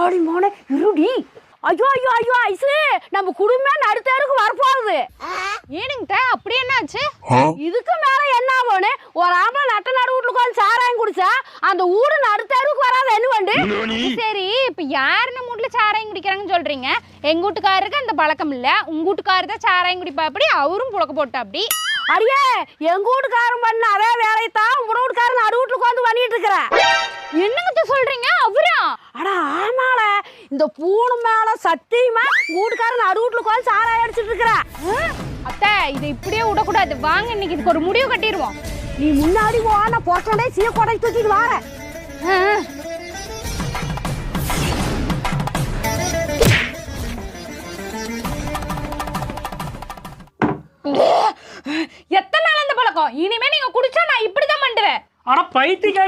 ஆடி மோனே இருடி. ஐயோ ஐயோ ஐயோ ஐசு, நம்ம குடும்பம் நடுத்தருக்கு வரப்போகுது. ஏனுங்கிட்ட அப்படி என்னாச்சு? இதுக்கு மேல என்ன ஆகும்னு ஒரு ஆம்பளை நட்ட நடு வீட்டுல உட்காந்து சாராயம் குடிச்சா அந்த ஊரு நடுத்தருக்கு வராத என்ன வண்டு? சரி, இப்ப யாருன்னு மூட்ல சாராயம் குடிக்கிறாங்கன்னு சொல்றீங்க? எங்க வீட்டுக்காரருக்கு அந்த பழக்கம் இல்ல, உங்க வீட்டுக்காரர் தான் சாராயம் குடிப்பா. அப்படி அவரும் புழக்க போட்டா அப்படி. அடியே, எங்க வீட்டுக்காரன் பண்ண அதே வேலையத்தான் உங்க வீட்டுக்காரன் நடு வீட்டுல உட்காந்து பண்ணிட்டு இருக்கிற. என்னங்க சொல்றீங்க? அவரா? அட ஆமால, இந்த பூணு மேல சத்தியமா வீட்டுக்காரன் நடு வீட்டுல உட்காந்து சாராயம் அடிச்சிட்டு இருக்கிற. அத்தை, இதை இப்படியே விடக்கூடாது. வாங்க, இன்னைக்கு இதுக்கு ஒரு முடிவு கட்டிடுவோம். நீ முன்னாடி போன போட்டே சீ கொடை தூக்கிட்டு வார. எத்தனை நாள் அந்த பழக்கம்? இனிமே நீங்க குடிச்சா நான் இப்படிதான் பண்ணுவேன். ஆனா பைத்தியக்காரி